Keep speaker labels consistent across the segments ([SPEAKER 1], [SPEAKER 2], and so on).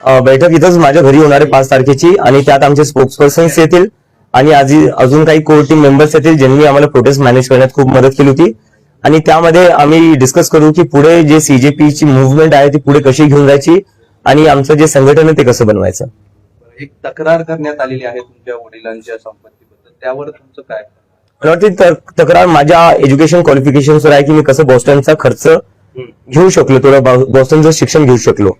[SPEAKER 1] बैठक इथंच माझ्या घरी होणार आहे 5 तारखेची आणि त्यात आमचे स्पोक्सपर्सन्स येतील आणि अजून काही कोर टीम मेंबर्स येतील ज्यांनी आम्हाला प्रोटेस्ट मॅनेज करण्यात खूप मदत केली होती आणि त्यामध्ये आम्ही डिस्कस करू की पुढे जे सीजेपीची मुव्हमेंट आहे ती पुढे कशी घेऊन जायची आणि आमचं जे संघटन आहे ते कसं बनवायचं.
[SPEAKER 2] एक तक्रार करण्यात आलेली आहे तुमच्या वडिलांच्या संपत्तीबद्दल, त्यावर तुमचं काय?
[SPEAKER 1] मला वाटतं तक्रार माझ्या एज्युकेशन क्वालिफिकेशनवर आहे की मी कसं बॉस्टनचा खर्च घेऊ शकलो, थोडं बॉस्टनचं शिक्षण घेऊ शकलो.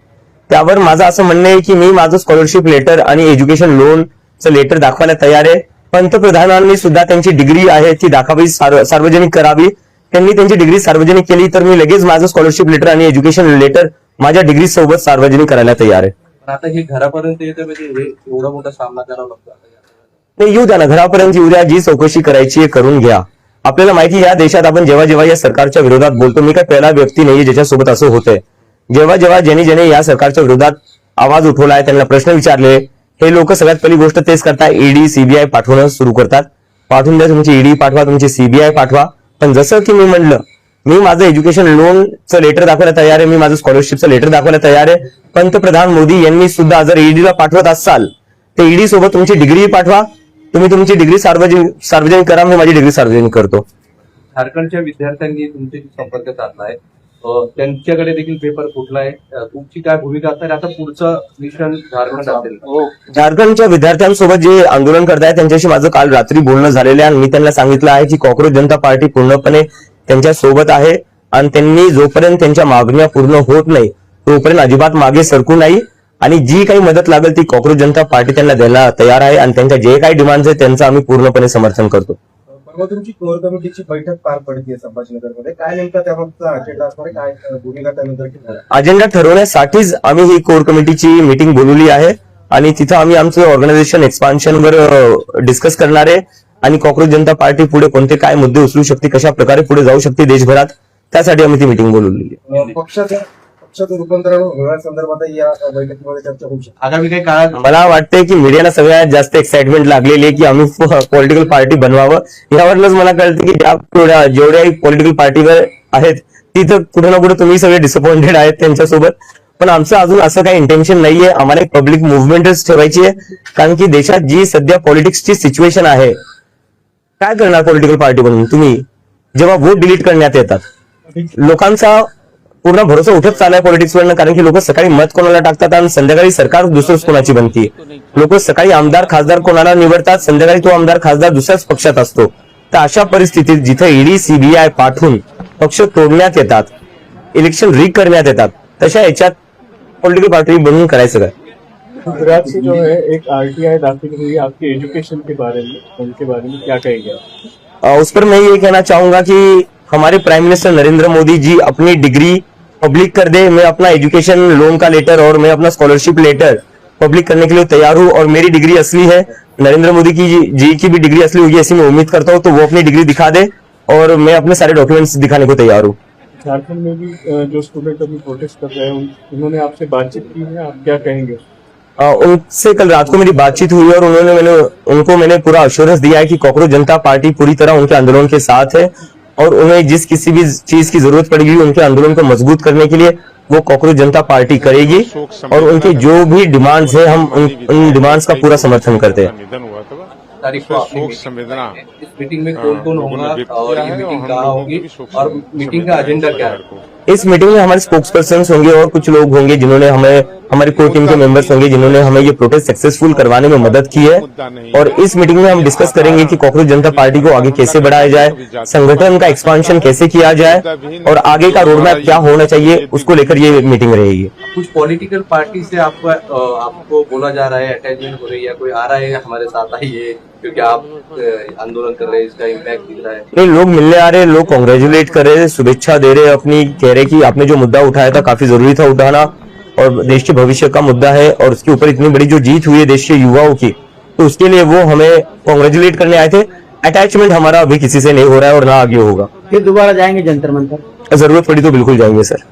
[SPEAKER 1] त्यावर माझं असं म्हणणं आहे की मी माझं स्कॉलरशिप लेटर आणि एज्युकेशन लोनचं लेटर दाखवायला तयार आहे. पंतप्रधानांनी सुद्धा त्यांची डिग्री आहे ती दाखवावी, सार्वजनिक करावी. त्यांनी त्यांची डिग्री सार्वजनिक केली तर मी लगेच माझं स्कॉलरशिप लेटर आणि एज्युकेशन लेटर माझ्या डिग्री सोबत सार्वजनिक करायला तयार आहे.
[SPEAKER 2] आता हे घरापर्यंत येतं म्हणजे एवढा मोठा सामना करावा लागतो.
[SPEAKER 1] नाही, येऊ द्या ना, घरापर्यंत येऊ द्या. जी चौकशी करायची करून घ्या. आपल्याला माहिती या देशात आपण जेव्हा जेव्हा या सरकारच्या विरोधात बोलतो, मी काय पहिला व्यक्ती नाहीये ज्याच्यासोबत असं होतंय. जेव्हा जेव्हा ज्याने या सरकारच्या विरोधात आवाज उठवलाय, त्यांना प्रश्न विचारले, हे लोक सगळ्यात पहिली गोष्ट तेच करतात, ईडी सीबीआय पाठवणं सुरू करतात. पाठवून द्या, तुमची ईडी पाठवा, तुमची सीबीआय पाठवा. पण जसं की मी म्हणलं, मी माझं एज्युकेशन लोनचं लेटर दाखवायला तयार आहे, मी माझं स्कॉलरशिपचं लेटर दाखवायला तयार आहे. पंतप्रधान मोदी यांनी सुद्धा जर ईडीला पाठवत असाल तर ईडी सोबत तुमची डिग्री पाठवा. तुम्ही तुमची डिग्री सार्वजनिक करा, मी माझी डिग्री सार्वजनिक करतो.
[SPEAKER 2] झारखंडच्या विद्यार्थ्यांनी तुमचे संपर्क साधलाय, त्यांच्याकडे देखील पेपर फुटलाय, तुमची काय भूमिका असणार? आता पुढचं मिशन झारखंड असेल.
[SPEAKER 1] झारखंडच्या विद्यार्थ्यांसोबत जे आंदोलन करतायत त्यांच्याशी माझं काल रात्री बोलणं झालेलं आहे आणि मी त्यांना सांगितलं आहे की कॉक्रोच जनता पार्टी पूर्णपणे त्यांच्या सोबत आहे आणि त्यांनी जोपर्यंत त्यांच्या मागण्या पूर्ण होत नाही तोपर्यंत अजिबात मागे सरकू नाही आणि जी काही मदत लागेल ती कॉक्रोच जनता पार्टी त्यांना द्यायला तयार आहे आणि त्यांच्या जे काही डिमांड्स आहेत त्यांचं आम्ही पूर्णपणे समर्थन करतो.
[SPEAKER 3] परवा तुमची कोर कमिटीची बैठक पार पडते संभाजीनगरमध्ये, काय नेमका त्याबाबतचा अजेंडा असणार आहे, काय भूमिका त्यानंतर?
[SPEAKER 1] अजेंडा ठरवण्यासाठीच आम्ही ही कोर कमिटीची मीटिंग बोलवली आहे आणि तिथं आम्ही आमचं ऑर्गनायझेशन एक्सपान्शनवर डिस्कस करणार आहे आणि कॉक्रोच जनता पार्टी पुढे कोणते काय मुद्दे उचलू शकते, कशा प्रकारे पुढे जाऊ शकते देशभरात, त्यासाठी आम्ही ती मीटिंग बोलवली आहे.
[SPEAKER 3] पक्षाचं रूपांतरण होण्यासंदर्भात या बैठकीमध्ये चर्चा होऊ शकते.
[SPEAKER 2] आगामी काही काळात
[SPEAKER 1] मला वाटतंय की मीडियाला सगळ्यात जास्त एक्साइटमेंट लागलेली आहे की आम्ही पॉलिटिकल पार्टी बनवावं. यावरच मला कळतं की जेवढ्याही पॉलिटिकल पार्टीवर आहेत तिथं कुठे ना कुठे तुम्ही सगळे डिसअपॉइंटेड आहेत त्यांच्यासोबत. पण आमचं अजून असं काही इंटेन्शन नाहीये. आम्हाला एक पब्लिक मुव्हमेंटच ठेवायची आहे, कारण की देशात जी सध्या पॉलिटिक्सची सिच्युएशन आहे, काय करणार पॉलिटिकल पार्टी बनून? तुम्ही जेव्हा वोट डिलीट करण्यात येतात, लोकांचा पूर्ण भरोसा उठत चाललाय पॉलिटिक्सवरनं, कारण की लोक सकाळी मत कोणाला टाकतात आणि संध्याकाळी सरकार दुसरंच कोणाची बनती. लोक सकाळी आमदार खासदार कोणाला निवडतात, संध्याकाळी तो आमदार खासदार दुसऱ्याच पक्षात असतो. तर अशा परिस्थितीत जिथं ईडी सीबीआय पाठवून पक्ष तोडण्यात येतात, इलेक्शन रीग करण्यात येतात, तशा याच्यात पॉलिटिकल पार्टी बनवून करायचं काय?
[SPEAKER 4] गुजरात से जो है एक आरटीआई दाखिल हुई आपके एजुकेशन के बारे में, उनके बारे में क्या कहेंगे?
[SPEAKER 1] उस पर मैं ये कहना चाहूंगा कि हमारे प्राइम मिनिस्टर नरेंद्र मोदी जी अपनी डिग्री पब्लिक कर दे. मैं अपना एजुकेशन लोन का लेटर और मैं अपना स्कॉलरशिप लेटर पब्लिक करने के लिए तैयार हूँ और मेरी डिग्री असली है, नरेंद्र मोदी जी की भी डिग्री असली होगी ऐसी मैं उम्मीद करता हूँ. तो वो अपनी डिग्री दिखा दे और मैं अपने सारे डॉक्यूमेंट्स दिखाने को तैयार हूँ.
[SPEAKER 4] झारखंड में भी जो स्टूडेंट अभी प्रोटेस्ट कर रहे हैं उन्होंने आपसे बातचीत की है, आप क्या कहेंगे?
[SPEAKER 1] उनसे कल रात को मेरी बातचीत हुई और उनको मैंने पूरा अश्योरेंस दिया है कि कॉक्रोच जनता पार्टी पूरी तरह उनके आंदोलन के साथ है और उन्हें जिस किसी भी चीज की जरूरत पड़ेगी उनके आंदोलन को मजबूत करने के लिए वो कॉक्रोच जनता पार्टी करेगी और उनके जो भी डिमांड्स है हम उन डिमांड्स का पूरा समर्थन करते हैं.
[SPEAKER 2] तारीख को इस मीटिंग में कौन कौन होगा और ये मीटिंग कहाँ होगी और मीटिंग का एजेंडा क्या है?
[SPEAKER 1] इस मीटिंग में हमारे स्पोक्सपर्सन होंगे और कुछ लोग होंगे जिन्होंने हमारी कोर टीम के मेंबर्स होंगे जिन्होंने हमें ये प्रोटेस्ट सक्सेसफुल करवाने में मदद की है. और इस मीटिंग में हम डिस्कस करेंगे कि कॉक्रोच जनता पार्टी को आगे कैसे बढ़ाया जाए, संगठन का एक्सपांशन कैसे किया जाए और आगे का रोडमैप क्या होना चाहिए, उसको लेकर ये मीटिंग रहेगी.
[SPEAKER 2] कुछ पॉलिटिकल पार्टी से आपको बोला जा रहा है, अटैचमेंट हो रही है, कोई आ रहा है हमारे साथ आइए क्योंकि आप आंदोलन कर रहे हैं, इसका इम्पैक्ट दिख रहा है?
[SPEAKER 1] नहीं, लोग मिलने आ रहे, लोग कांग्रेचुलेट कर रहे, शुभेच्छा दे रहे, अपनी कह रहे कि आपने जो मुद्दा उठाया था काफी जरूरी था उठाना और देश के भविष्य का मुद्दा है और उसके ऊपर इतनी बड़ी जो जीत हुई है देश के युवाओं की, तो उसके लिए वो हमें कांग्रेचुलेट करने आए थे. अटैचमेंट हमारा अभी किसी से नहीं हो रहा है और ना आगे होगा.
[SPEAKER 5] फिर दोबारा जाएंगे जंतर मंतर?
[SPEAKER 1] जरूरत पड़ी तो बिल्कुल जाएंगे सर.